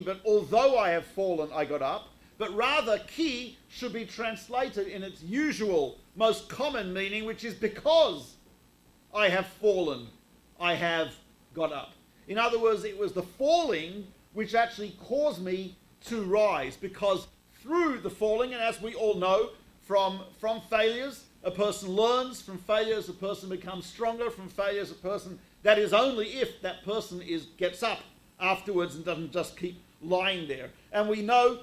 but although I have fallen, I got up. But rather, ki should be translated in its usual, most common meaning, which is because I have fallen, I have got up. In other words, it was the falling which actually caused me to rise, because through the falling, and as we all know, from failures, a person learns. From failures, a person becomes stronger. From failures, a person, that is only if that person gets up afterwards and doesn't just keep lying there. And we know,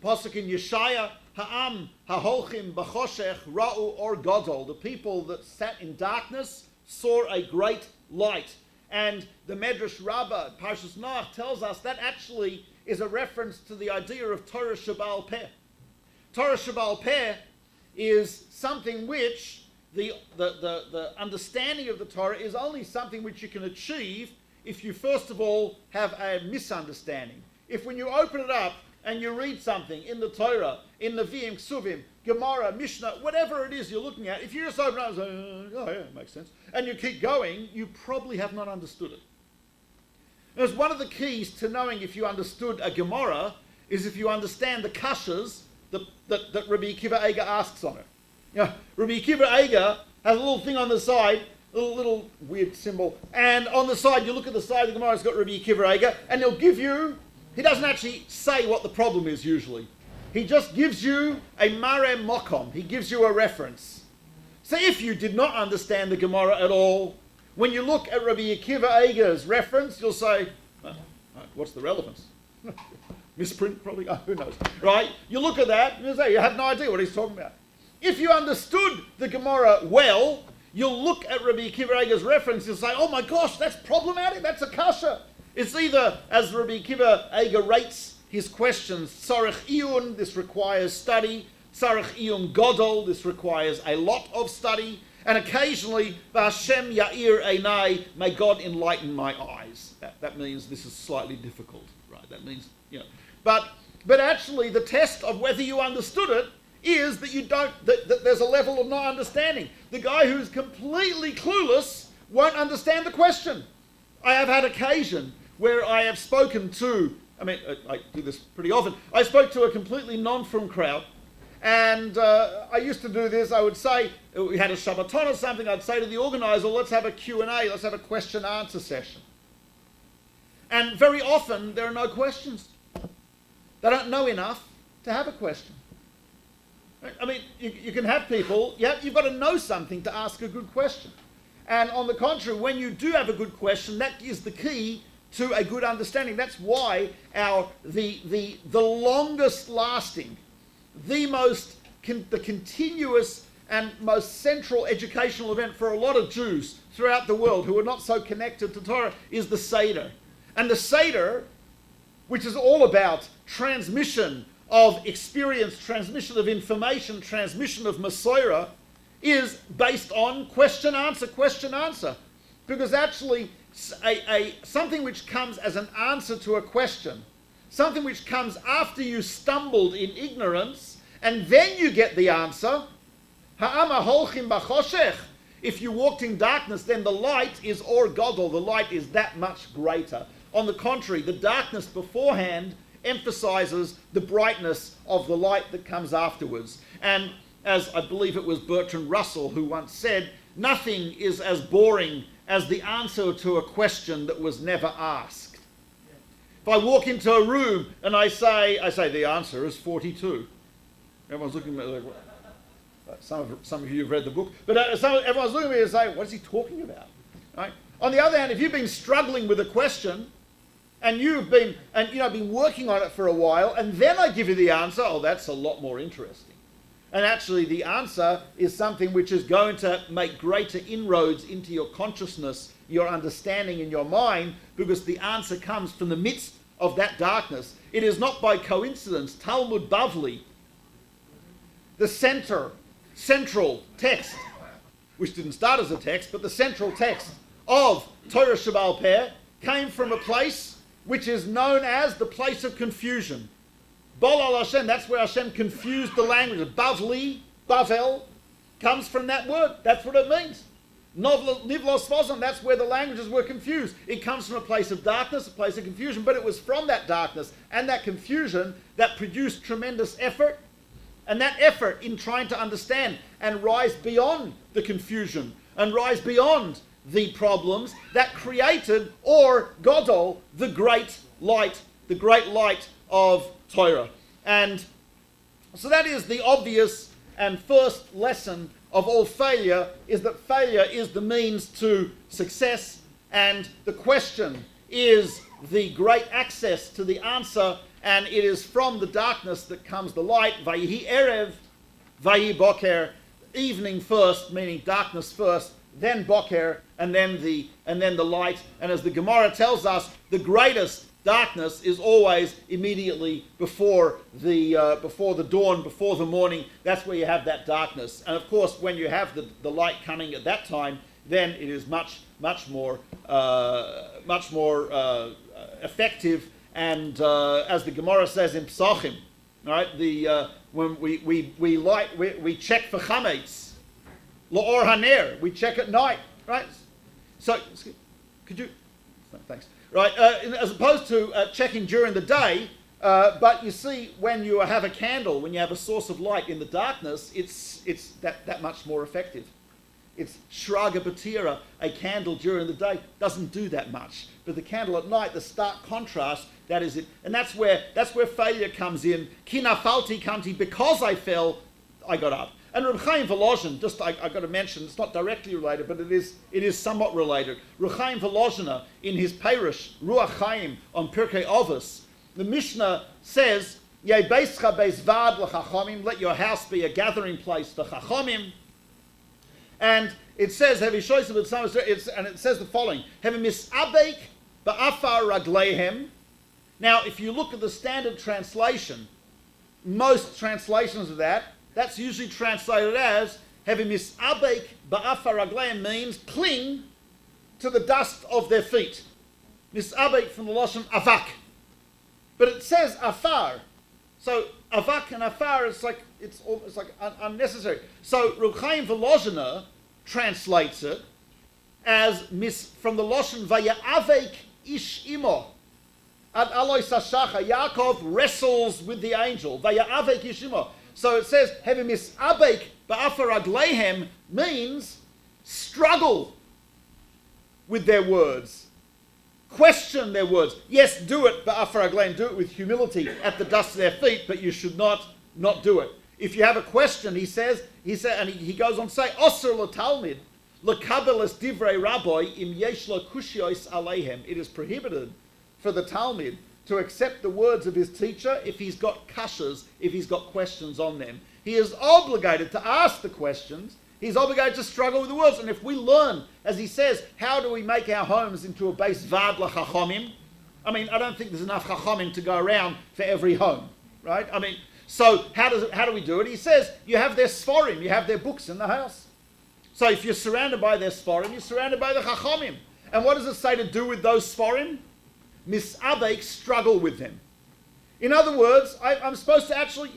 Pasuk in Yeshaya, Ha'am ha'holchim b'choshech ra'u or gadol. The people that sat in darkness saw a great light. And the Medrash Rabbah, Parshas Noach, tells us that actually is a reference to the idea of Torah Sheba'al Peh. Torah Sheba'al Peh is something which the understanding of the Torah is only something which you can achieve if you first of all have a misunderstanding. If when you open it up and you read something in the Torah, in Nevi'im, Ksuvim, Gemara, Mishnah, whatever it is you're looking at, if you just open it up and say, oh yeah, it makes sense, and you keep going, you probably have not understood it. Because one of the keys to knowing if you understood a Gemara is if you understand the kashas that Rabbi Akiva Eiger asks on it. You know, Rabbi Akiva Eiger has a little thing on the side, a little weird symbol, and on the side, you look at the side of the Gemara, it's got Rabbi Akiva Eiger, and he'll give you, he doesn't actually say what the problem is usually. He just gives you a mare mokom. He gives you a reference. So if you did not understand the Gemara at all, when you look at Rabbi Akiva Eiger's reference, you'll say, oh, what's the relevance? Misprint, probably, who knows, right? You look at that and you say, you have no idea what he's talking about. If you understood the Gemara well, you'll look at Rabbi Akiva Eiger's reference and say, oh my gosh, that's problematic, that's a kasha. It's either, as Rabbi Akiva Eiger rates his questions, Tzarech Iyun, this requires study, Tzarech Iyun Godol, this requires a lot of study, and occasionally, V'Hashem Ya'ir Einai, may God enlighten my eyes. That means this is slightly difficult, right? That means, you know. But actually, the test of whether you understood it is that you don't, that there's a level of not understanding. The guy who's completely clueless won't understand the question. I have had occasion where I have spoken to, I do this pretty often, I spoke to a completely non-frum crowd, and I used to do this. I would say, we had a Shabbaton or something, I'd say to the organizer, let's have a Q&A, let's have a question-answer session. And very often, there are no questions. They don't know enough to have a question. I mean, you can have people, you've got to know something to ask a good question. And on the contrary, when you do have a good question, that is the key to a good understanding. That's why the longest lasting, the continuous and most central educational event for a lot of Jews throughout the world who are not so connected to Torah is the Seder. And the Seder, which is all about transmission of experience, transmission of information, transmission of Masorah, is based on question, answer. Because actually, something which comes as an answer to a question, something which comes after you stumbled in ignorance, and then you get the answer, ha'ama holchim b'choshech. If you walked in darkness, then the light is or gadol, the light is that much greater. On the contrary, the darkness beforehand emphasizes the brightness of the light that comes afterwards. And as I believe it was Bertrand Russell who once said, nothing is as boring as the answer to a question that was never asked. If I walk into a room and I say the answer is 42. Everyone's looking at me like, some of you have read the book, but everyone's looking at me and saying, what is he talking about? Right? On the other hand, if you've been struggling with a question, and you've been working on it for a while, and then I give you the answer, oh, that's a lot more interesting. And actually the answer is something which is going to make greater inroads into your consciousness, your understanding in your mind, because the answer comes from the midst of that darkness. It is not by coincidence. Talmud Bavli, the central text, which didn't start as a text, but the central text of Torah Sheba'al Peh came from a place which is known as the place of confusion. Bol al Hashem, that's where Hashem confused the language. Bavli, Bavel, comes from that word. That's what it means. Nivlos Fozon, that's where the languages were confused. It comes from a place of darkness, a place of confusion, but it was from that darkness and that confusion that produced tremendous effort. And that effort in trying to understand and rise beyond the confusion and rise beyond the problems that created, or Godol, the great light of Torah. And so that is the obvious and first lesson of all failure, is that failure is the means to success, and the question is the great access to the answer, and it is from the darkness that comes the light. Vayihi erev, vayi boker, evening first, meaning darkness first, then boker, and then the light. And as the Gemara tells us, the greatest darkness is always immediately before the dawn, before the morning. That's where you have that darkness. And of course, when you have the light coming at that time, then it is much more effective. And as the Gemara says in Psachim, right? When we check for chametz, la'or haner, we check at night, right? So, could you? Thanks. Right, as opposed to checking during the day, but you see, when you have a candle, when you have a source of light in the darkness, it's that much more effective. It's shraga batira, a candle during the day doesn't do that much, but the candle at night, the stark contrast, that is it, and that's where failure comes in. Ki nafalti kanti, because I fell, I got up. And Reb Chaim Volozhin, just I got to mention, it's not directly related, but it is somewhat related. Reb Chaim Volozhin, in his Perush Ruach Chaim on Pirkei Avos, the Mishnah says, "Yei beischa beis vad l'chachomim," let your house be a gathering place for chachomim. And it says, and it says the following: "Have misabek ba'afar ragleihem." Now, if you look at the standard translation, most translations of that's usually translated as having misabek ba'afar ragleim, means cling to the dust of their feet. Misabek from the lashon avak, but it says afar. So avak and afar, it's like unnecessary. So Reb Chaim Volozhin translates it as from the lashon vayavek ish imo. Ad aloi sashacha, Yaakov wrestles with the angel. Vayavek ish imo. So it says, having misabek ba'afar ragleihem, means struggle with their words. Question their words. Yes, do it ba'afar ragleihem, do it with humility at the dust of their feet, but you should not do it. If you have a question, he says, and he goes on to say, Osir l'talmid, l'kabel es divrei rabbi, im yesh lo kushiyos aleihem. It is prohibited for the Talmud to accept the words of his teacher if he's got kashas, if he's got questions on them. He is obligated to ask the questions. He's obligated to struggle with the words. And if we learn, as he says, how do we make our homes into a base vad l'chachomim? I mean, I don't think there's enough chachomim to go around for every home, right? I mean, so how do we do it? He says, you have their sforim, you have their books in the house. So if you're surrounded by their sforim, you're surrounded by the chachomim. And what does it say to do with those sforim? Misabek, struggle with them. In other words, I'm supposed to actually,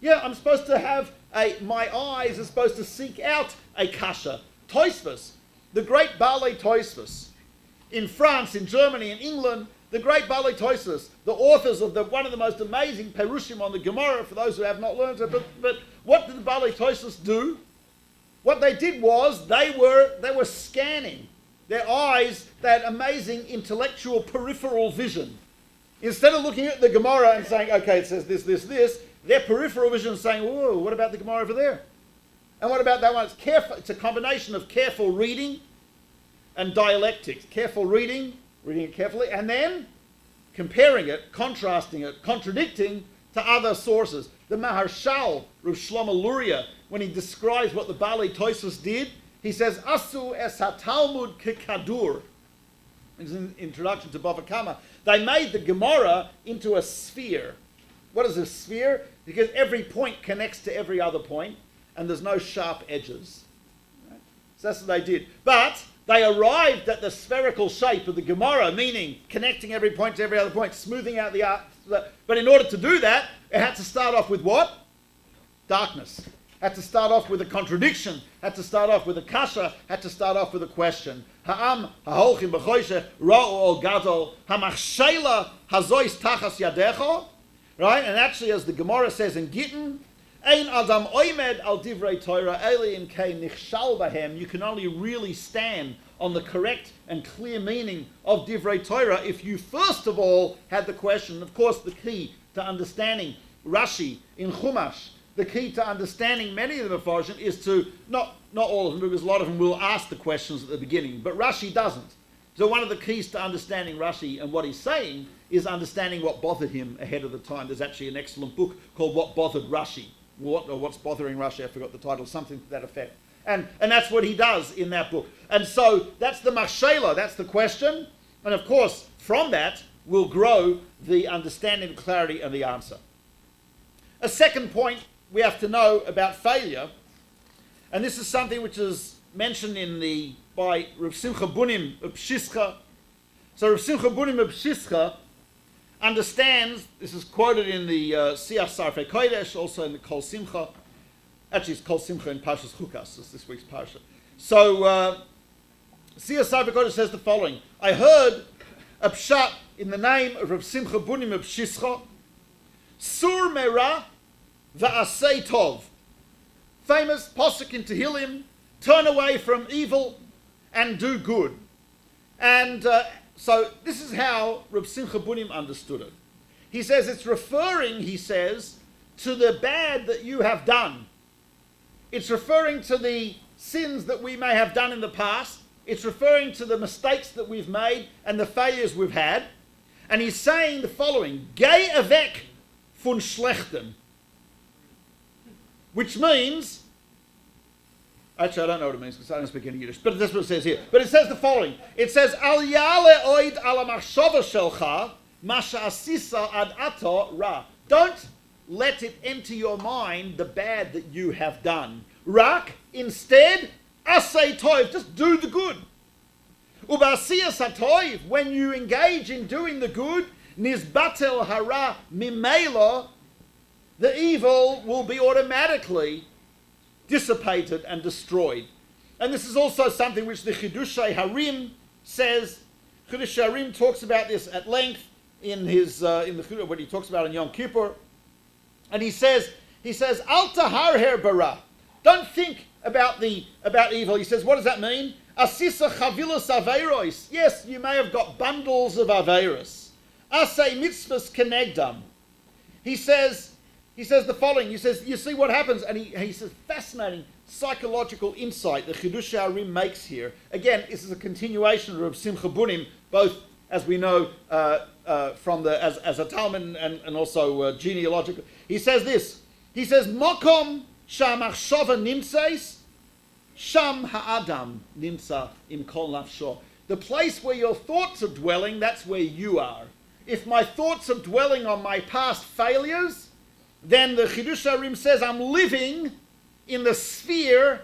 I'm supposed to have my eyes are supposed to seek out a kasha. Tosfos, the great Balei Tosfos, in France, in Germany, in England, the great Balei Tosfos, the authors of one of the most amazing Perushim on the Gemara, for those who have not learned it, but what did the Balei Tosfos do? What they did was they were scanning their eyes, that amazing intellectual peripheral vision. Instead of looking at the Gemara and saying, okay, it says this, their peripheral vision is saying, whoa, what about the Gemara over there? And what about that one? It's careful. It's a combination of careful reading and dialectics. Careful reading it carefully, and then comparing it, contrasting it, contradicting to other sources. The Maharshal, Rav Shlomo Luria, when he describes what the Balei Tosfos did, he says, Asu es ha-Talmud kekadur. It's an introduction to Bava Kama. They made the Gemara into a sphere. What is a sphere? Because every point connects to every other point, and there's no sharp edges. Right? So that's what they did. But they arrived at the spherical shape of the Gemara, meaning connecting every point to every other point, smoothing out the art. But in order to do that, it had to start off with what? Darkness. had to start off with a contradiction, had to start off with a kasha, had to start off with a question. Ha'am ha'holchim b'choshech ra'u ol gadol ha'machshela hazois tachas yadecho. Right? And actually, as the Gemara says in Gittin, Ein adam oimed al divrei Torah eli im kein nichshal bahem. You can only really stand on the correct and clear meaning of divrei Torah if you first of all had the question. Of course, the key to understanding Rashi in Chumash, the key to understanding many of the Mefarshim is to, not all of them, because a lot of them will ask the questions at the beginning, but Rashi doesn't. So one of the keys to understanding Rashi and what he's saying is understanding what bothered him ahead of the time. There's actually an excellent book called What Bothered Rashi. What's Bothering Rashi? I forgot the title, something to that effect. And that's what he does in that book. And so that's the machshela, that's the question. And of course, from that will grow the understanding, the clarity, and the answer. A second point we have to know about failure, and this is something which is mentioned by Rav Simcha Bunim of Pshischa. So Rav Simcha Bunim of Pshischa understands, this is quoted in the Siach Sarfei Kodesh, also in the Kol Simcha. Actually, it's Kol Simcha in Parshas Chukas, it's this week's Parsha. So Siach Sarfei Kodesh says the following: I heard a pshat in the name of Rav Simcha Bunim of Pshischa, Sur Merah va'asei tov. Famous posuk in Tehillim, turn away from evil and do good. And so this is how Reb Simcha Bunim understood it. He says it's referring, he says, to the bad that you have done. It's referring to the sins that we may have done in the past. It's referring to the mistakes that we've made and the failures we've had. And he's saying the following: Geh avek von schlechten. Which means, actually I don't know what it means because I don't speak any Yiddish, but that's what it says here. But it says the following. It says, Al yale oid ala machshava shelcha, masha asisa ad ato ra. Don't let it enter your mind the bad that you have done. Rak, instead, asay toiv, just do the good. Ubasiyas hatoiv, when you engage in doing the good, nizbatel hara mimela, the evil will be automatically dissipated and destroyed. And this is also something which the Chidushei Harim says. Chidushei Harim talks about this at length in his when he talks about in Yom Kippur. And he says, Al taharher bara. Don't think about evil. He says, what does that mean? Asisa chavilas aveiros. Yes, you may have got bundles of aveiros. Asay mitzvahs kenegdam. He says the following. He says, you see what happens, and he says, fascinating psychological insight that Chidushei Harim makes here. Again, this is a continuation of Simcha Bunim, both, as we know, from as a Talmud and also genealogical. He says this. He says, Mokom shamachshava nimseis, sham ha'adam nimsa im kol nafsho. The place where your thoughts are dwelling, that's where you are. If my thoughts are dwelling on my past failures, then the Chidushei Harim says I'm living in the sphere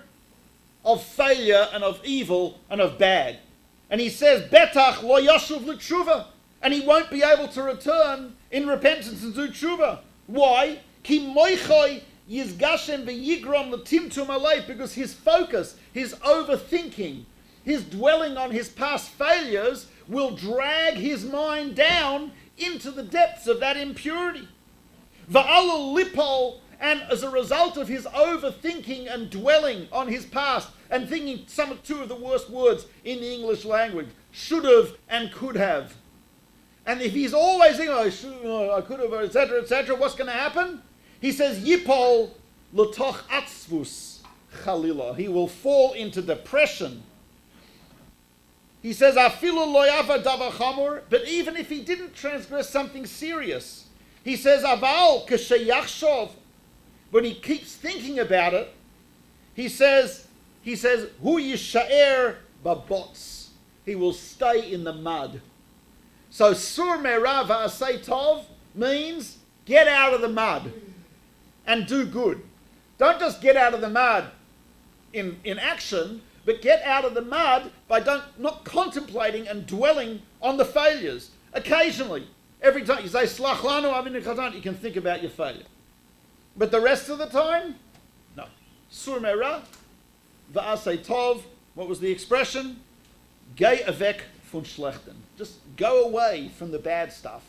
of failure and of evil and of bad. And he says, Betach lo yashuv l'tshuva, and he won't be able to return in repentance and do tshuva. Why? Ki moichoi yizgashem v'yigrom l'timtum alei, because his focus, his overthinking, his dwelling on his past failures will drag his mind down into the depths of that impurity. Va'alul lipol, and as a result of his overthinking and dwelling on his past and thinking two of the worst words in the English language, should have and could have. And if he's always thinking, I could have, etc., what's going to happen? He says, Yipol l'toch atzvus chalila. He will fall into depression. He says, Afilu lo yava davar chamor, but even if he didn't transgress something serious, he says, Aval k'sheyachshov, when he keeps thinking about it, he says, Hu yishaer babots. He will stay in the mud. So sur merah va'asei tov means get out of the mud and do good. Don't just get out of the mud in action, but get out of the mud by not contemplating and dwelling on the failures. Occasionally, every time you say slach lanu avinu chazan, you can think about your failure. But the rest of the time, no. sur mera, va'asei tov. What was the expression? Geh avek von schlechten. Just go away from the bad stuff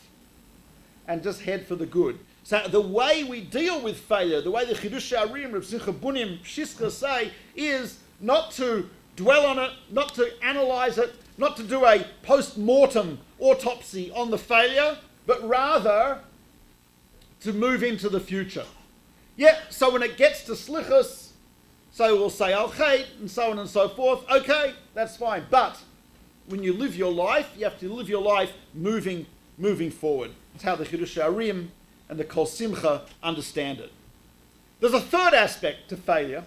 and just head for the good. So the way we deal with failure, the way the Chidush Arim, Reb Simcha Bunim, Shiska say, is not to dwell on it, not to analyze it, not to do a post-mortem autopsy on the failure, but rather to move into the future. Yeah, so when it gets to slichus, so we'll say al-chait, and so on and so forth. Okay, that's fine. But when you live your life, you have to live your life moving forward. That's how the Chidush Arim and the Kol Simcha understand it. There's a third aspect to failure.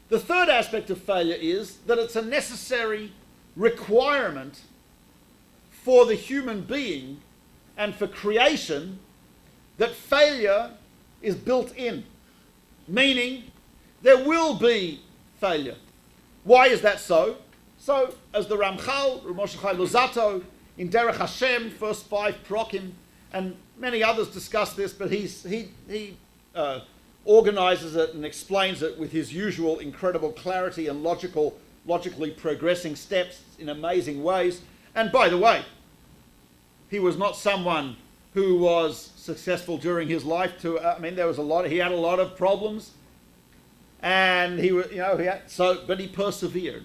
The third aspect of failure is that it's a necessary requirement for the human being and for creation that failure is built in. Meaning, there will be failure. Why is that so? So, as the Ramchal, Mordechai Becher in Derech Hashem, first 5 Prokim, and many others discuss this, but he organizes it and explains it with his usual incredible clarity and logically progressing steps in amazing ways. And by the way, he was not someone who was successful during his life. He had a lot of problems, and but he persevered.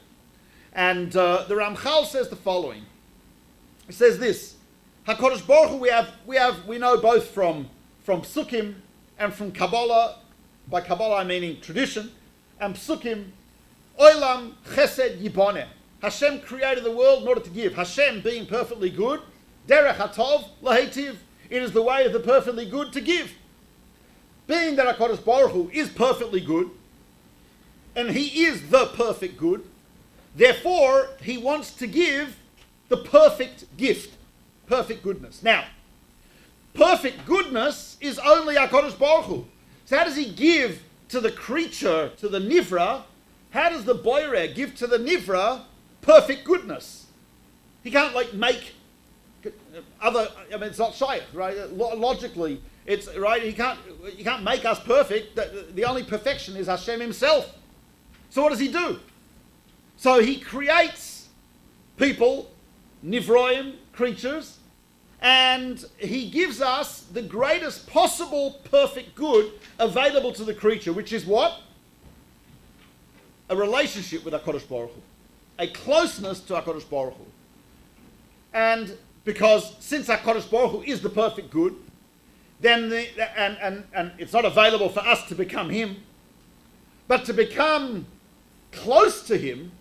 And the Ramchal says the following. He says this: HaKadosh Baruch Hu, we know both from Psukim and from Kabbalah. By Kabbalah I'm meaning tradition, and Psukim, Olam Chesed Yiboneh. Hashem created the world in order to give. Hashem being perfectly good, Derech HaTov Lahetiv. It is the way of the perfectly good to give. Being that HaKadosh Baruch Hu is perfectly good, and He is the perfect good, therefore He wants to give the perfect gift, perfect goodness. Now, perfect goodness is only HaKadosh Baruch Hu. So how does He give to the creature, to the Nivra? How does the Boireh give to the Nivra perfect goodness? He can't make it's not shaykh, right? Logically, it's right. You can't make us perfect. The only perfection is Hashem Himself. So what does He do? So He creates people, Nivroim, creatures, and He gives us the greatest possible perfect good available to the creature, which is what? A relationship with HaKadosh Baruch Hu. A closeness to HaKadosh Baruch Hu. And because since HaKadosh Baruch Hu is the perfect good, then and it's not available for us to become Him, but to become close to Him,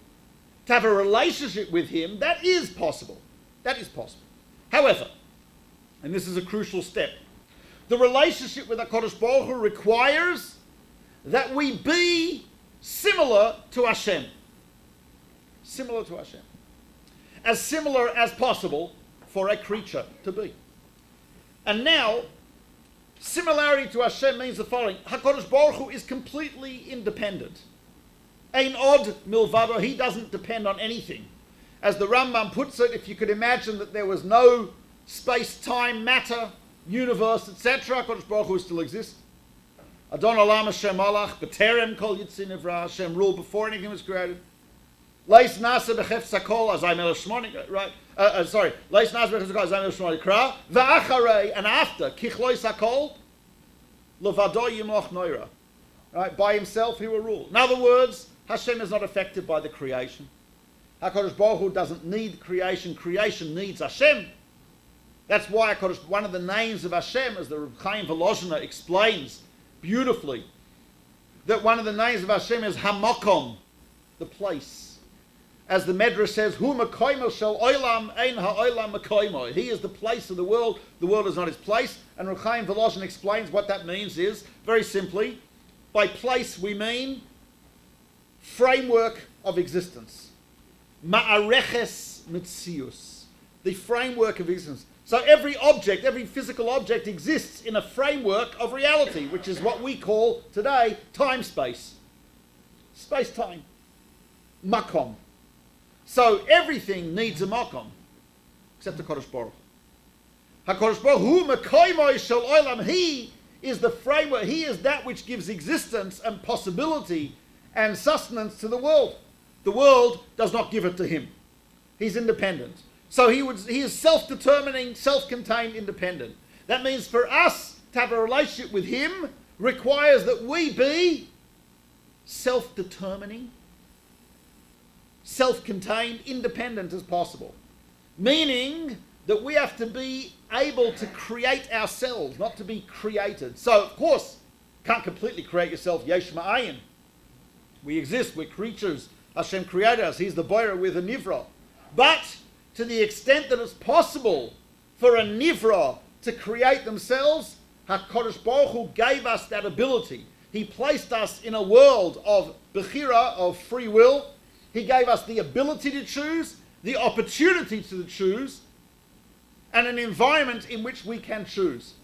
to have a relationship with Him, that is possible. That is possible. However, and this is a crucial step, the relationship with HaKadosh Baruch Hu requires that we be similar to Hashem. Similar to Hashem. As similar as possible for a creature to be. And now, similarity to Hashem means the following. HaKadosh Baruch Hu is completely independent. Ein od milvado, He doesn't depend on anything. As the Rambam puts it, if you could imagine that there was no space, time, matter, universe, etc., HaKadosh Baruch Hu still exists. Adon Olam Hashem Malach, B'terem Kol Yitzin Nivra, Hashem ruled before anything was created. Leis Nasa B'chefetz HaKol, Azay Melech Shmoni, right? Leis Nasa B'chefetz HaKol, Azay Melech Shmoni Kra, V'acharei, and after, Kichlois HaKol, Levado Yimloch Noira. Right? By Himself He will rule. In other words, Hashem is not affected by the creation. HaKadosh Baruch Hu doesn't need creation. Creation needs Hashem. That's why one of the names of Hashem, as the Reb Chaim Volozhiner explains beautifully, that one of the names of Hashem is Hamakom, the place. As the Medrash says, Hu Makoimo Shel Olam Ein HaOlam Makoimo. He is the place of the world is not His place. And Reb Chaim Volozhiner explains what that means is, very simply, by place we mean framework of existence. Ma'areches Mitzius. The framework of existence. So every object, every physical object exists in a framework of reality, which is what we call today time-space. Space-time. Makom. So everything needs a makom, except the HaKadosh Baruch Hu. HaKadosh Baruch Hu, Mekoimoi Shel Olam, He is the framework. He is that which gives existence and possibility and sustenance to the world. The world does not give it to him. He's independent. So he is self-determining, self-contained, independent. That means for us to have a relationship with him requires that we be self-determining, self-contained, independent as possible. Meaning that we have to be able to create ourselves, not to be created. So, of course, can't completely create yourself, yesh ma'ayin. We exist, we're creatures. Hashem created us. He's the boirer with a nivra. But to the extent that it's possible for a nivra to create themselves, HaKadosh Baruch Hu gave us that ability. He placed us in a world of bechira, of free will. He gave us the ability to choose, the opportunity to choose, and an environment in which we can choose.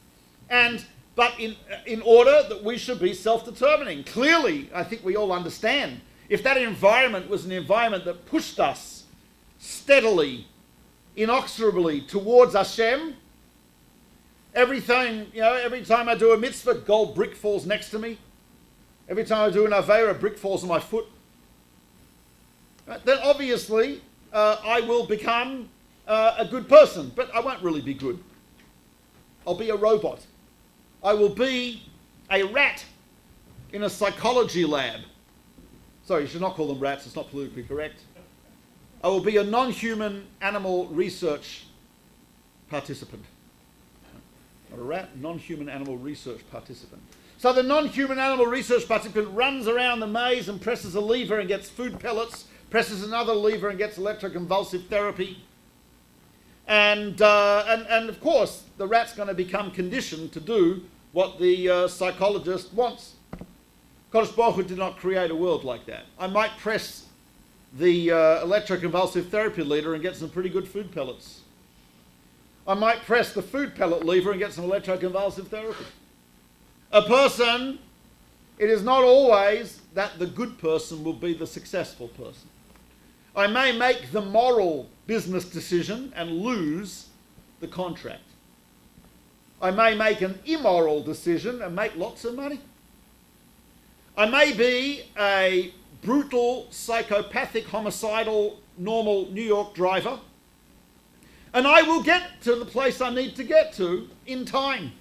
But in order that we should be self-determining. Clearly, I think we all understand, if that environment was an environment that pushed us steadily, inexorably towards Hashem, every time I do a mitzvah, gold brick falls next to me. Every time I do an aveira, a brick falls on my foot. Right? Then obviously, I will become a good person, but I won't really be good. I'll be a robot. I will be a rat in a psychology lab. Sorry, you should not call them rats, it's not politically correct. I will be a non-human animal research participant. Not a rat, non-human animal research participant. So the non-human animal research participant runs around the maze and presses a lever and gets food pellets, presses another lever and gets electroconvulsive therapy. And of course, the rat's going to become conditioned to do what the psychologist wants. Kadosh Baruch Hu did not create a world like that. I might press the electroconvulsive therapy lever and get some pretty good food pellets. I might press the food pellet lever and get some electroconvulsive therapy. A person, it is not always that the good person will be the successful person. I may make the moral business decision and lose the contract. I may make an immoral decision and make lots of money. I may be a brutal, psychopathic, homicidal, normal New York driver, and I will get to the place I need to get to in time.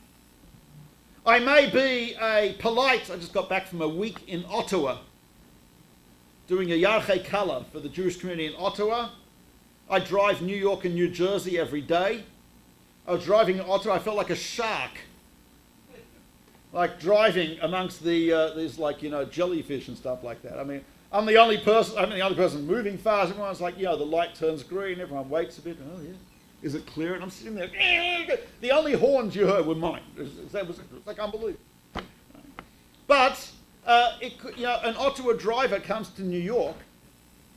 I may be a polite, I just got back from a week in Ottawa, doing a Yarchei Kala for the Jewish community in Ottawa. I drive New York and New Jersey every day. I was driving in Ottawa, I felt like a shark. Like driving amongst these jellyfish and stuff like that. I mean, I'm the only person moving fast. Everyone's like, the light turns green, everyone waits a bit. Oh yeah, is it clear? And I'm sitting there. The only horns you heard were mine. It was like unbelievable. But an Ottawa driver comes to New York,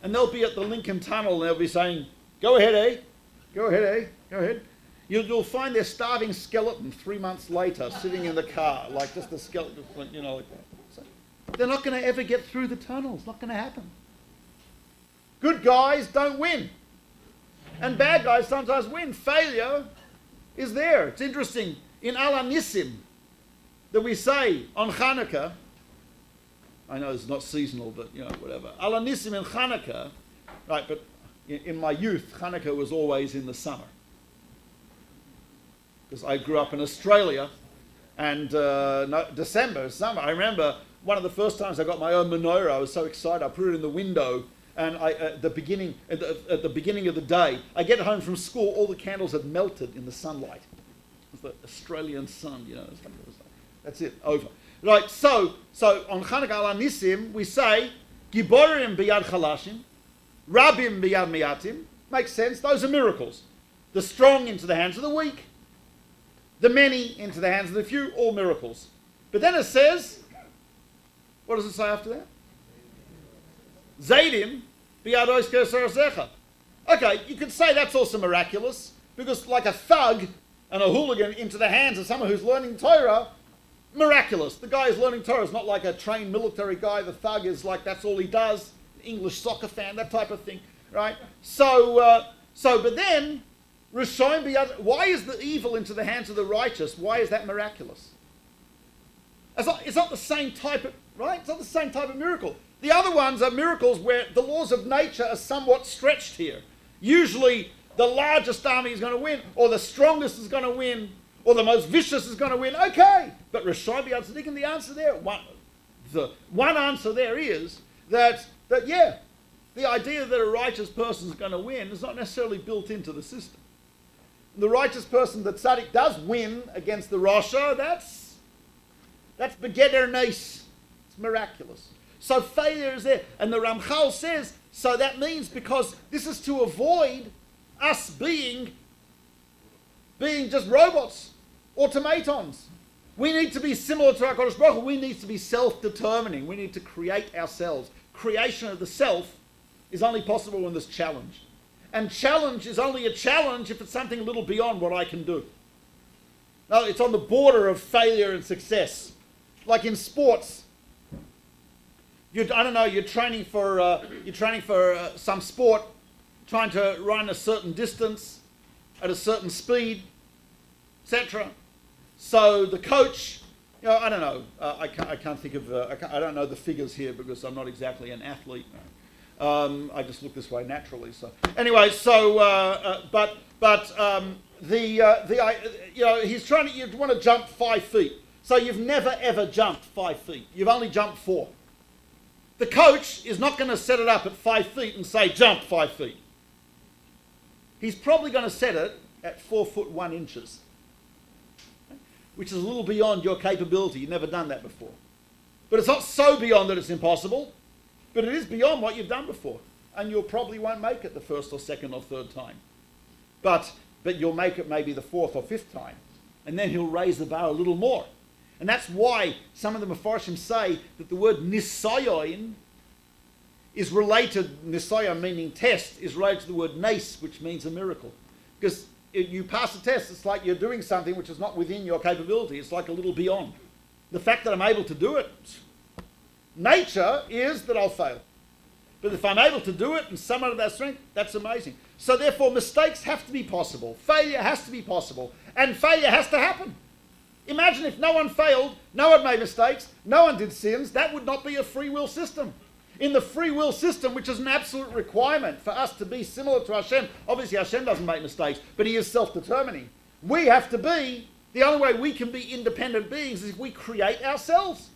and they'll be at the Lincoln Tunnel, and they'll be saying, "Go ahead, eh? Go ahead, eh? Go ahead." You'll find their starving skeleton 3 months later, sitting in the car, like just a skeleton, like that. So they're not going to ever get through the tunnel. It's not going to happen. Good guys don't win, and bad guys sometimes win. Failure is there. It's interesting in Al Nissim that we say on Hanukkah. I know it's not seasonal, but whatever. Al Nissim in Hanukkah, right? But in my youth, Hanukkah was always in the summer. Because I grew up in Australia, and December, summer. I remember one of the first times I got my own menorah. I was so excited. I put it in the window, and at the beginning of the day, I get home from school. All the candles had melted in the sunlight. It was the Australian sun, That's it, over. Right. So on Chanukah Al Nissim we say Giborim biyad chalashim, Rabim biyad miatim. Makes sense. Those are miracles. The strong into the hands of the weak. The many into the hands of the few, all miracles. But then it says, what does it say after that? Zaydim biyados keseresecha. Okay, you could say that's also miraculous, because like a thug and a hooligan into the hands of someone who's learning Torah, miraculous. The guy who's learning Torah is not like a trained military guy. The thug is like, that's all he does. English soccer fan, that type of thing, right? But then, why is the evil into the hands of the righteous? Why is that miraculous? It's not the same type of, right? It's not the same type of miracle. The other ones are miracles where the laws of nature are somewhat stretched here. Usually the largest army is going to win, or the strongest is going to win, or the most vicious is going to win. Okay, but Rashai B'Yad Tzaddik, and the answer there, the one answer there is that yeah, the idea that a righteous person is going to win is not necessarily built into the system. The righteous person, the tzaddik, does win against the Rasha. That's begeder nes. It's miraculous. So failure is there. And the Ramchal says, so that means because this is to avoid us being just robots, automatons. We need to be similar to HaKadosh Baruch Hu. We need to be self-determining. We need to create ourselves. Creation of the self is only possible when there's challenge. And challenge is only a challenge if it's something a little beyond what I can do. No, it's on the border of failure and success. Like in sports, you're training for some sport, trying to run a certain distance at a certain speed, etc. So the coach, I don't know, I can't think of, I don't know the figures here because I'm not exactly an athlete. I just look this way naturally. So anyway, he's trying to. You want to jump 5 feet. So you've never ever jumped 5 feet. You've only jumped 4. The coach is not going to set it up at 5 feet and say jump 5 feet. He's probably going to set it at 4 foot 1 inches, which is a little beyond your capability. You've never done that before. But it's not so beyond that it's impossible, but it is beyond what you've done before. And you probably won't make it the first or second or third time. But you'll make it maybe the 4th or 5th time. And then he'll raise the bar a little more. And that's why some of the Mefarshim say that the word nisayon is related, nisayon meaning test, is related to the word nes, which means a miracle. Because if you pass a test, it's like you're doing something which is not within your capability. It's like a little beyond. The fact that I'm able to do it, nature is that I'll fail. But if I'm able to do it and summon of that strength, that's amazing. So therefore, mistakes have to be possible. Failure has to be possible. And failure has to happen. Imagine if no one failed, no one made mistakes, no one did sins, that would not be a free will system. In the free will system, which is an absolute requirement for us to be similar to Hashem, obviously Hashem doesn't make mistakes, but he is self-determining. We have to be, the only way we can be independent beings is if we create ourselves.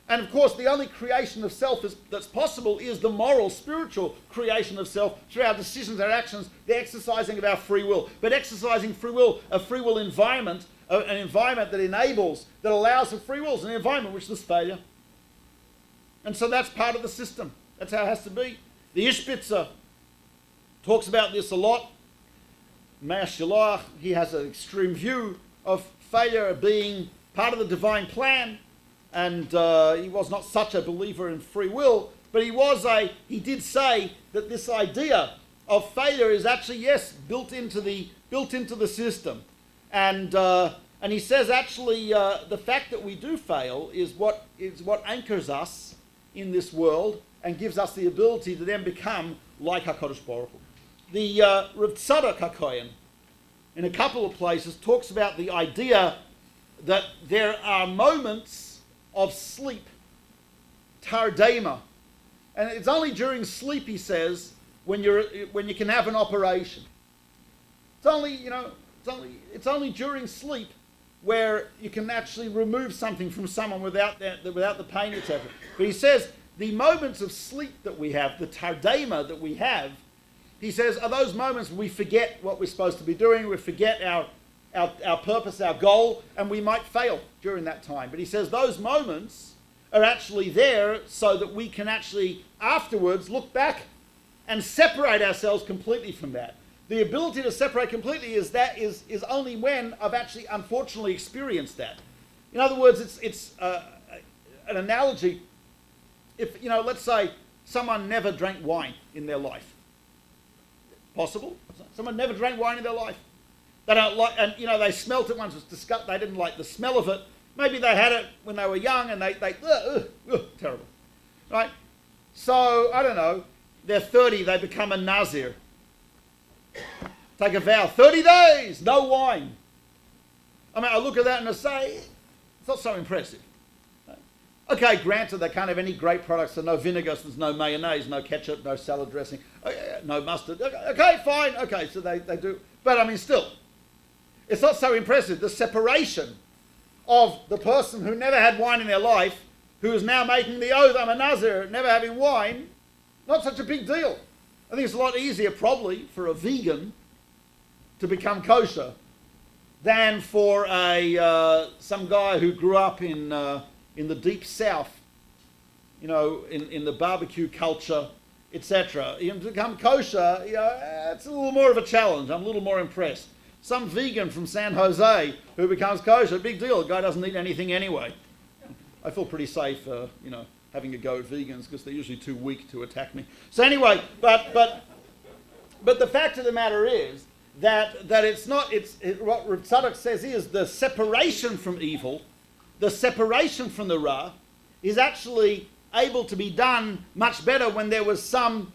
And of course, the only creation of self that's possible is the moral, spiritual creation of self through our decisions, our actions, the exercising of our free will. But exercising free will, a free will environment, an environment that enables, that allows for free will, is an environment which there's failure. And so that's part of the system. That's how it has to be. The Ishbitzer talks about this a lot. Meir Shiloach, he has an extreme view of failure being part of the divine plan. And he was not such a believer in free will, but he did say that this idea of failure is actually, yes, built into the system. And he says actually the fact that we do fail is what anchors us in this world and gives us the ability to then become like HaKadosh Baruch Hu. The Rav Tzadok HaKohen, in a couple of places, talks about the idea that there are moments of sleep, tardema, and it's only during sleep, he says, when you can have an operation. It's only during sleep where you can actually remove something from someone without the pain, etc. But he says the moments of sleep that we have, the tardema that we have, he says, are those moments we forget what we're supposed to be doing, we forget our purpose, our goal, and we might fail during that time. But he says those moments are actually there so that we can actually afterwards look back and separate ourselves completely from that. The ability to separate completely is only when I've actually unfortunately experienced that. In other words, it's an analogy. If, let's say someone never drank wine in their life. Possible? Someone never drank wine in their life. They don't like, and they smelt it once, it was disgusting, they didn't like the smell of it. Maybe they had it when they were young and they terrible. Right? So, I don't know, they're 30, they become a Nazir. Take a vow, 30 days, no wine. I mean, I look at that and I say, it's not so impressive. Okay, granted, they can't have any great products, so no vinegar, so there's no mayonnaise, no ketchup, no salad dressing, no mustard. Okay, fine, okay, so they do. But I mean, still, it's not so impressive. The separation of the person who never had wine in their life, who is now making the oath, I'm a Nazir, never having wine, not such a big deal. I think it's a lot easier, probably, for a vegan to become kosher than for some guy who grew up in the deep south, you know, in the barbecue culture, etc. To become kosher, you know, it's a little more of a challenge. I'm a little more impressed. Some vegan from San Jose who becomes kosher, big deal. The guy doesn't eat anything anyway. I feel pretty safe, you know, having a go at vegans because they're usually too weak to attack me. So anyway, but the fact of the matter is that it's not. What Rav Tzadok says is the separation from evil, the separation from the Ra, is actually able to be done much better when there was a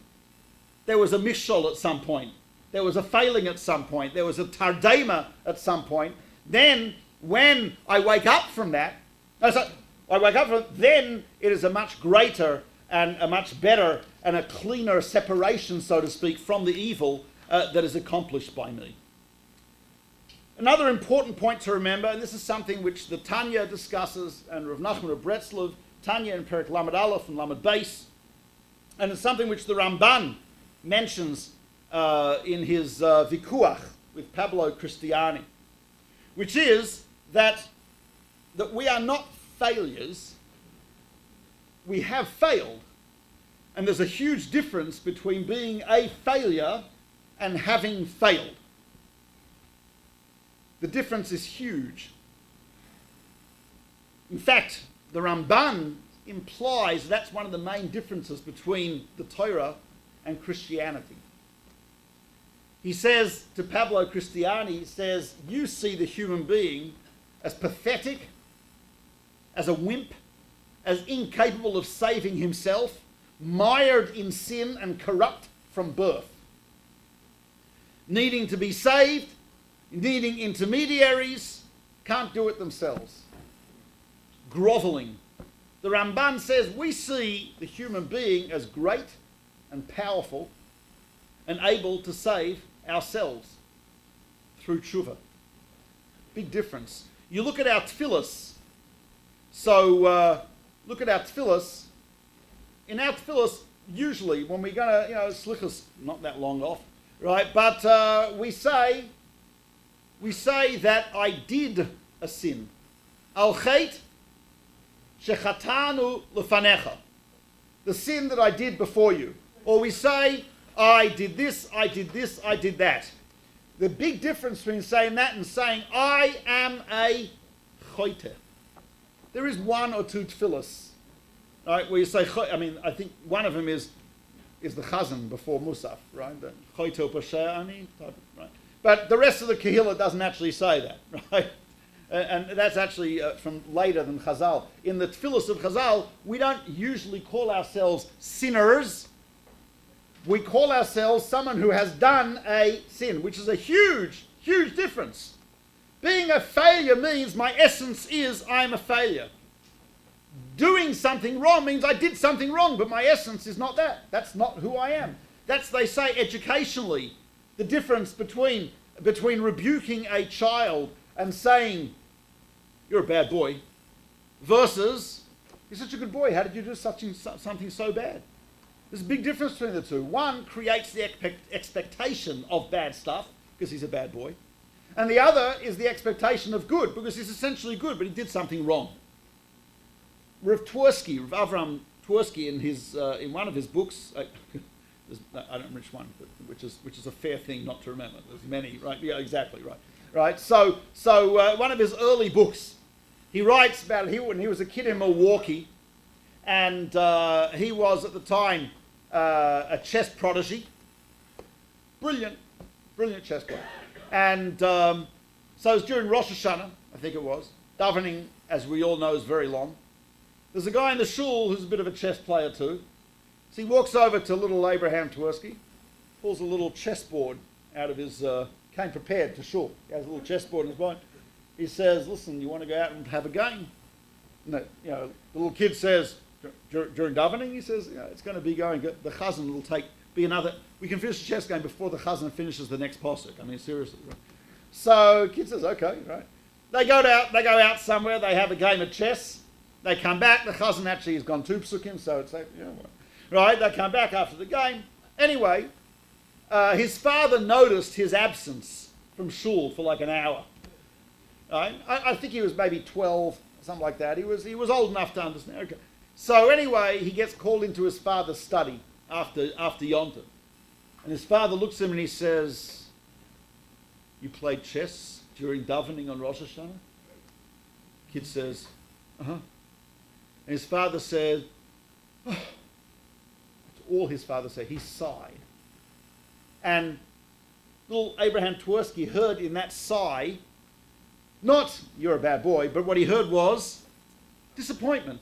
mishol at some point. There was a failing at some point. There was a tardema at some point. Then, when I wake up from that, then it is a much greater and a much better and a cleaner separation, so to speak, from the evil that is accomplished by me. Another important point to remember, and this is something which the Tanya discusses, and Rav Nachman of Breslov, Tanya in Perek Lamed Aleph and Lamed Beis, and it's something which the Ramban mentions in his Vikuach with Pablo Cristiani, which is that we are not failures, we have failed. And there's a huge difference between being a failure and having failed. The difference is huge. In fact, the Ramban implies that's one of the main differences between the Torah and Christianity. He says to Pablo Cristiani, he says, you see the human being as pathetic, as a wimp, as incapable of saving himself, mired in sin and corrupt from birth, needing to be saved, needing intermediaries, can't do it themselves, groveling. The Ramban says we see the human being as great and powerful and able to save ourselves through tshuva. Big difference. You look at our tefillos. So look at our tefillos. In our tefillos, usually when we're going to, slichas not that long off, right? But we say that I did a sin. Al chet shechatanu lefanecha. The sin that I did before you. Or we say, I did this, I did this, I did that. The big difference between saying that and saying, I am a chote. There is one or two tefillos, right, where you say, I think one of them is the chazan before Musaf, right? The chote pashe'ani, right? But the rest of the Kehillah doesn't actually say that, right? And that's actually from later than Chazal. In the tefillos of Chazal, we don't usually call ourselves sinners. We call ourselves someone who has done a sin, which is a huge, huge difference. Being a failure means my essence is I am a failure. Doing something wrong means I did something wrong, but my essence is not that. That's not who I am. That's, they say educationally, the difference between rebuking a child and saying, you're a bad boy, versus, you're such a good boy, how did you do something so bad? There's a big difference between the two. One creates the expectation of bad stuff, because he's a bad boy. And the other is the expectation of good, because he's essentially good, but he did something wrong. Rav Avram Twersky, in one of his books, I don't remember which one, but which is a fair thing not to remember. There's many, right? Yeah, exactly, right. Right. So one of his early books, he writes about when he was a kid in Milwaukee, and he was at the time a chess prodigy, brilliant chess player, and so it was during Rosh Hashanah, I think it was. Davening, as we all know, is very long. There's a guy in the shul who's a bit of a chess player too. So he walks over to little Abraham Twersky, pulls a little chessboard out of his, came prepared to shul. He has a little chessboard in his mind. He says, listen, you want to go out and have a game? the little kid says, during davening, he says, it's going to be going, the chazan will be another, we can finish the chess game before the chazan finishes the next posuk. I mean, seriously. Right? So kid says, okay, right. They go out somewhere, they have a game of chess, they come back, the chazan actually has gone 2 psukim, so it's like, right, they come back after the game. Anyway, his father noticed his absence from shul for like an hour. Right? I think he was maybe 12, something like that. He was old enough to understand. Okay. So anyway, he gets called into his father's study after Yom Tov. And his father looks at him and he says, you played chess during davening on Rosh Hashanah? Kid says, uh-huh. And his father said, oh. That's all his father said. He sighed. And little Abraham Twersky heard in that sigh, not, you're a bad boy, but what he heard was disappointment.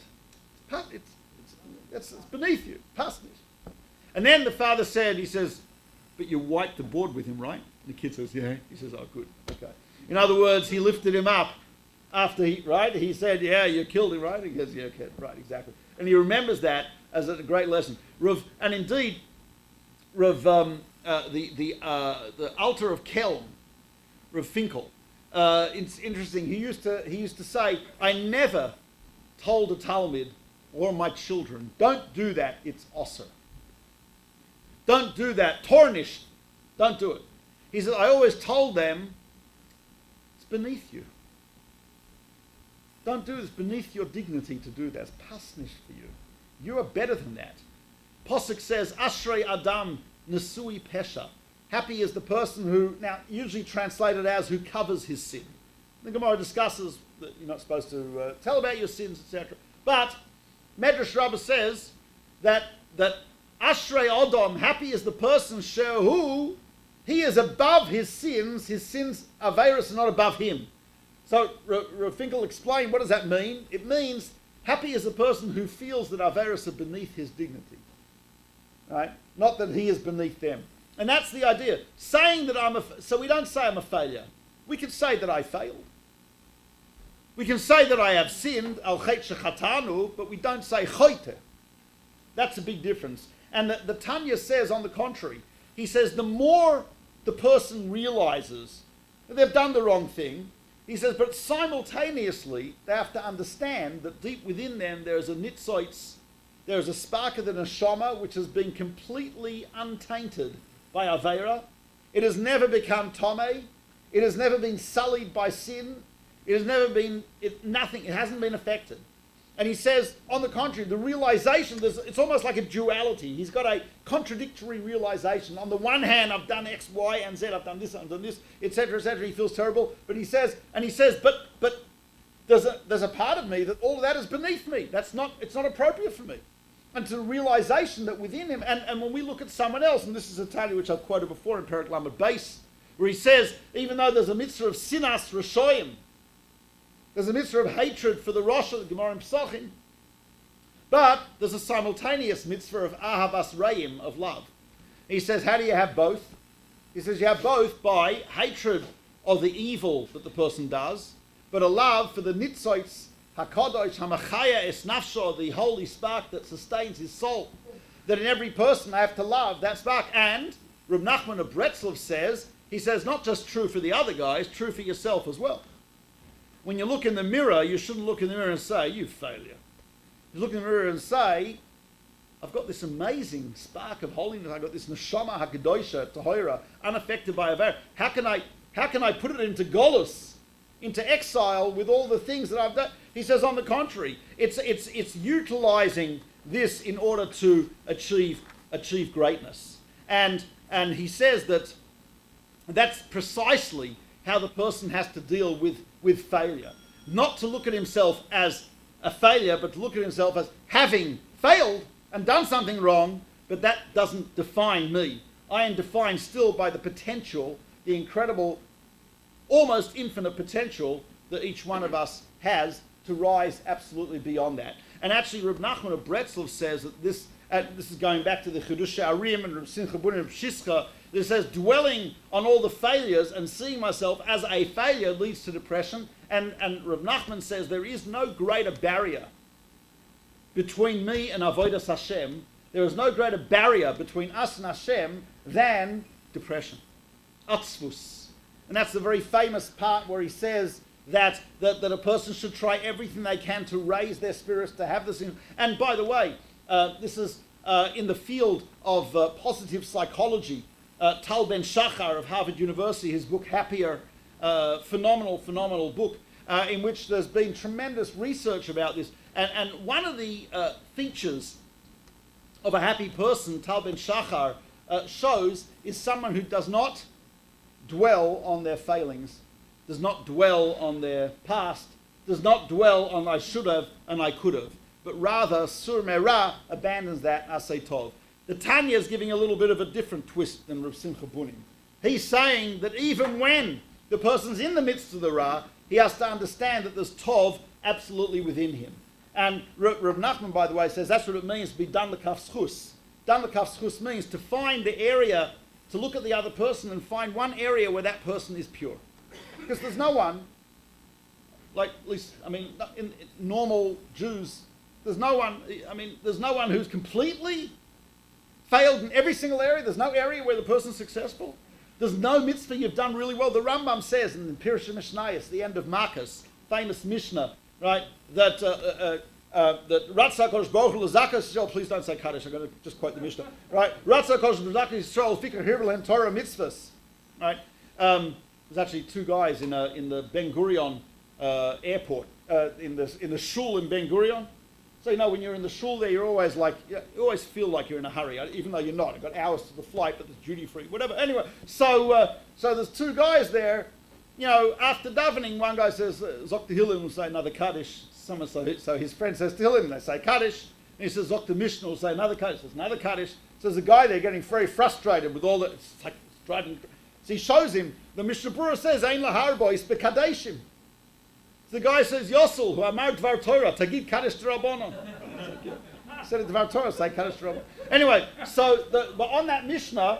It's beneath you. Pasnish. And then the father said, he says, but you wiped the board with him, right? And the kid says, yeah. He says, oh, good. Okay. In other words, he lifted him up after he said, yeah, you killed him, right? He goes, yeah, okay, right, exactly. And he remembers that as a great lesson. And indeed, the altar of Kelm, Rav Finkel, it's interesting. He used to say, I never told a Talmud or my children, don't do that, it's osir. Don't do that, tornish, don't do it. He said, I always told them, it's beneath you. Don't do this, beneath your dignity to do that. It's pasnish for you. You are better than that. Posuk says, Ashrei Adam Nesui Pesha. Happy is the person who, now usually translated as who covers his sin. The Gemara discusses that you're not supposed to tell about your sins, etc. But Medrash Rabbah says that Ashrei Adam, happy is the person who he is above his sins Averis are not above him. So Rav Finkel explained, what does that mean? It means happy is the person who feels that Averis are beneath his dignity. Right? Not that he is beneath them. And that's the idea. Saying that so we don't say I'm a failure. We can say that I failed. We can say that I have sinned, al chet shechatanu, but we don't say choite. That's a big difference. And the Tanya says, on the contrary, he says the more the person realizes that they've done the wrong thing, he says, but simultaneously they have to understand that deep within them there is a nitzoitz, there is a spark of the neshama which has been completely untainted by Aveira. It has never become Tomei. It has never been sullied by sin. It has never been, it hasn't been affected. And he says, on the contrary, the realization, it's almost like a duality. He's got a contradictory realization. On the one hand, I've done X, Y, and Z, I've done this, etc., etc. He feels terrible. But he says, but there's a part of me that all of that is beneath me. It's not appropriate for me. And to the realization that within him, and when we look at someone else, and this is a Tanya which I've quoted before in Perek Lamed Beis, where he says, even though there's a mitzvah of sinas rashoyim, there's a mitzvah of hatred for the Rosh of the Gemara in Pesachim, but there's a simultaneous mitzvah of ahavas reim, of love. He says, how do you have both? He says you have both by hatred of the evil that the person does, but a love for the nitzoitz hakadosh hamachaya es nafsho, the holy spark that sustains his soul. That in every person I have to love that spark. And Reb Nachman of Bretzlav says, he says, not just true for the other guys, true for yourself as well. When you look in the mirror, you shouldn't look in the mirror and say, you failure. You look in the mirror and say, I've got this amazing spark of holiness. I've got this neshama hakadosha, tahora, unaffected by aver. How can I put it into golus, into exile with all the things that I've done? He says, on the contrary, it's utilizing this in order to achieve greatness. And he says that that's precisely how the person has to deal with failure. Not to look at himself as a failure, but to look at himself as having failed and done something wrong, but that doesn't define me. I am defined still by the potential, the incredible, almost infinite potential that each one of us has to rise absolutely beyond that. And actually, Reb Nachman of Bretzlav says that this, this is going back to the Chidush Arim and Reb Simcha Bunim and Shischa, that says dwelling on all the failures and seeing myself as a failure leads to depression. And Rav Nachman says there is no greater barrier between me and Avodas Hashem. There is no greater barrier between us and Hashem than depression. Atzvus. And that's the very famous part where he says that a person should try everything they can to raise their spirits, to have this. And by the way, this is in the field of positive psychology. Tal Ben Shachar of Harvard University, his book Happier, phenomenal book, in which there's been tremendous research about this. And one of the features of a happy person, Tal Ben Shachar shows, is someone who does not dwell on their failings, does not dwell on their past, does not dwell on I should have and I could have, but rather Sur Merah abandons that Asay Tov. The Tanya is giving a little bit of a different twist than Rav Simcha Bunim. He's saying that even when the person's in the midst of the Ra, he has to understand that there's Tov absolutely within him. And Rav Nachman, by the way, says that's what it means to be Dan L'Kaf Schus. Dan L'Kaf Schus means to find the area, to look at the other person and find one area where that person is pure. Because there's no one, like, at least, I mean, in normal Jews, there's no one who's completely failed in every single area. There's no area where the person's successful. There's no mitzvah you've done really well. The Rambam says in the Pirush Mishnayos, the end of Marcus, famous Mishnah, right, that Ratzah Kodesh Baruch Hu L'Zakas Yisrael, please don't say Kaddish, I'm going to just quote the Mishnah, right, Ratzah Kodesh L'Zakas Yisrael Fikr Hirvelen Torah Mitzvahs, right, there's actually two guys in the Ben Gurion airport, in the shul in Ben Gurion. So, you know, when you're in the shul there, you're always like, you always feel like you're in a hurry, even though you're not. You've got hours to the flight, but it's duty free, whatever. Anyway, so there's two guys there. You know, after davening, one guy says, Zok Tehillim will say another Kaddish. So his friend says Tehillim, they say Kaddish. And he says, Zok the Mishnah will say another Kaddish. Says another Kaddish. So there's a guy there getting very frustrated with all that. It's like driving. So he shows him, the Mishnah Berurah says, Ein laharbo is bekadeshim. The guy says, Yosel, who amar dvar Torah, tagid Kaddish d'Rabbanan. Said it dvar Torah, say Kaddish d'Rabbanan. Anyway, but on that Mishnah,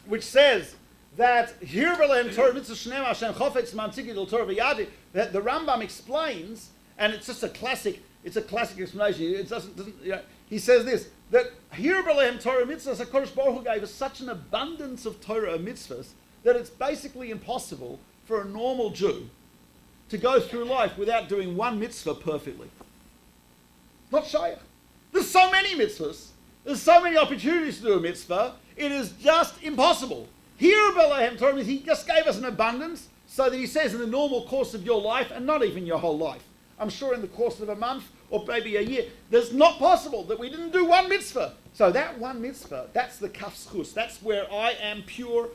which says that Hirbelen Torah mitzvah shneim Hashem chofetz mantzigi del Torah v'yadi, that the Rambam explains, and it's just a classic explanation. It doesn't you know, he says this, that Hirbelen Torah mitzvahs, HaKadosh Baruch Hu gave us such an abundance of Torah mitzvahs that it's basically impossible for a normal Jew to go through life without doing one mitzvah perfectly. Not shaykh. There's so many mitzvahs. There's so many opportunities to do a mitzvah. It is just impossible. Here, Belahem Torah means he just gave us an abundance so that he says in the normal course of your life, and not even your whole life, I'm sure in the course of a month or maybe a year, there's not possible that we didn't do one mitzvah. So that one mitzvah, that's the kaf schus. That's where I am pure.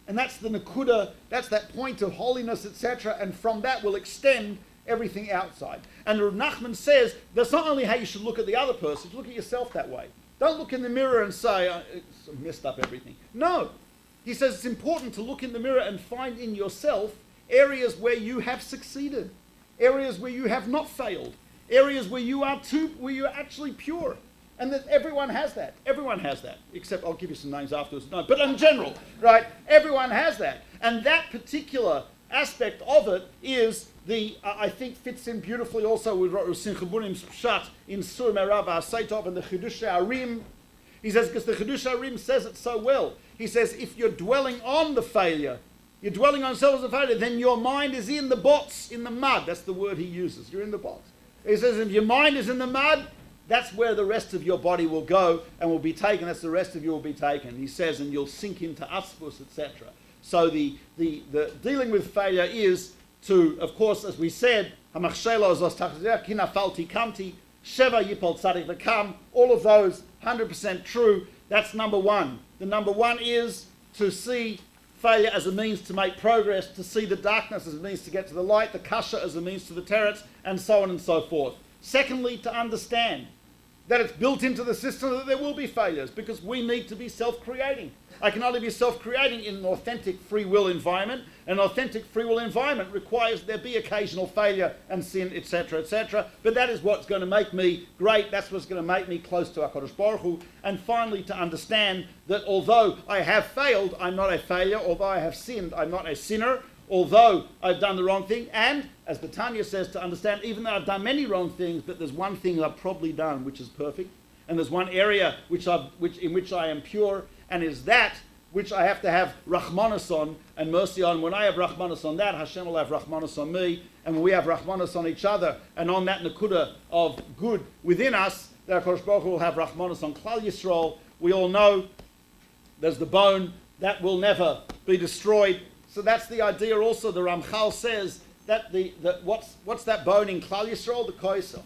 And that's the nakuda, that's that point of holiness, etc. And from that will extend everything outside. And Rav Nachman says that's not only how you should look at the other person, you look at yourself that way. Don't look in the mirror and say, it's messed up everything. No. He says it's important to look in the mirror and find in yourself areas where you have succeeded, areas where you have not failed, areas where you are actually pure. And that everyone has that. Everyone has that. Except I'll give you some names afterwards. No, but in general, right? Everyone has that. And that particular aspect of it is I think fits in beautifully also with Simcha Bunim's pshat in Sur Merah V'Asaytov and the Chidush Arim. He says, because the Chidush Arim says it so well. He says, if you're dwelling on the failure, you're dwelling on yourself as a failure, then your mind is in the bots, in the mud. That's the word he uses. You're in the bots. He says, if your mind is in the mud, that's where the rest of your body will go and will be taken. That's the rest of you will be taken. He says, and you'll sink into aspus, etc. So the dealing with failure is to, of course, as we said, hamachshelo zos tachzeh, ki nafalti kamti, sheva yipol tzadik v'kam, all of those 100% true. That's number one. The number one is to see failure as a means to make progress, to see the darkness as a means to get to the light, the kasha as a means to the teretz, and so on and so forth. Secondly, to understand that it's built into the system that there will be failures, because we need to be self-creating. I can only be self-creating in an authentic free will environment. An authentic free will environment requires there be occasional failure and sin, etc., etc. But that is what's going to make me great. That's what's going to make me close to HaKadosh Baruch Hu. And finally, to understand that although I have failed, I'm not a failure. Although I have sinned, I'm not a sinner. Although I've done the wrong thing. And, as the Tanya says, to understand, even though I've done many wrong things, but there's one thing I've probably done which is perfect. And there's one area in which I am pure, and is that which I have to have Rahmanas on and mercy on. When I have Rahmanas on that, Hashem will have Rahmanas on me, and when we have Rahmanas on each other, and on that Nakuda of good within us, that HaKadosh Baruch Hu will have Rahmanas on Klal Yisrael. We all know there's the bone that will never be destroyed. So that's the idea also. The Ramchal says that what's that bone in Klal Yisrael? The koisel.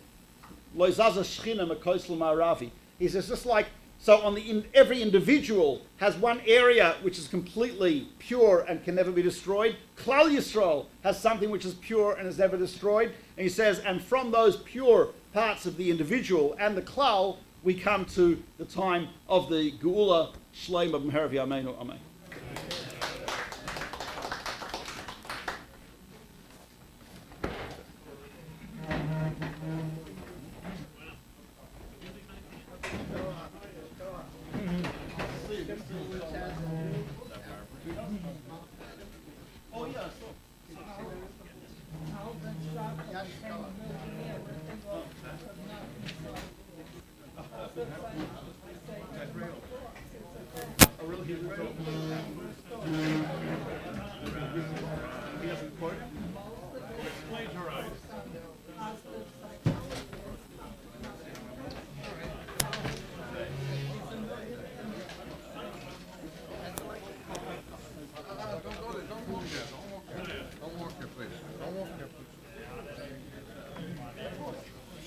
Lo zaza shchina mekoisel ma'aravi. He says just like, so every individual has one area which is completely pure and can never be destroyed. Klal Yisrael has something which is pure and is never destroyed. And he says, and from those pure parts of the individual and the klal, we come to the time of the Geula Shleim of Meherav Yameinu. Amen.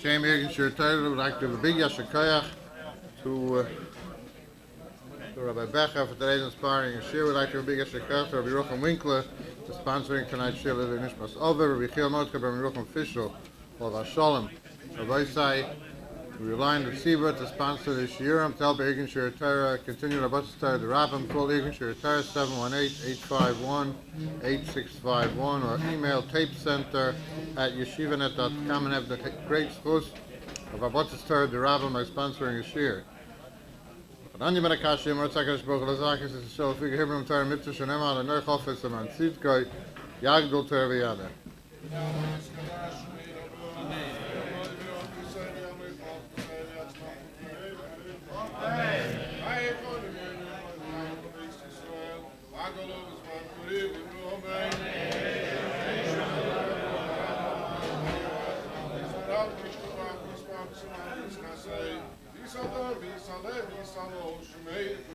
Shem Egan Shirtayr would like to give a big yashakayach to Rabbi Becher for today's inspiring shir. Would like to give a big yashakayach to Rabbi Rucham Winkler for sponsoring tonight's shir of the Nishmas Over. Rabbi Mordechai Becher, Rabbi Rucham Fishel for the Shalom. Rabbi Isai, we rely on the Tzibur to sponsor the shiurim. To help Egan Shirtayr continue Rabbi Tzibur the Rabbim. Call Egan Shirtayr 718-851-8651 or email tapecenter@yeshivanet.com and have the great schus of Rabbi Tzibur the Rabbim by sponsoring a shir. Anani Menakashi Mordechai Becher Lazakis is a show of figure Hebrew Torah Mitzvah Shenema and Nerch Office and Tzidkoi Yagdol Terviyada.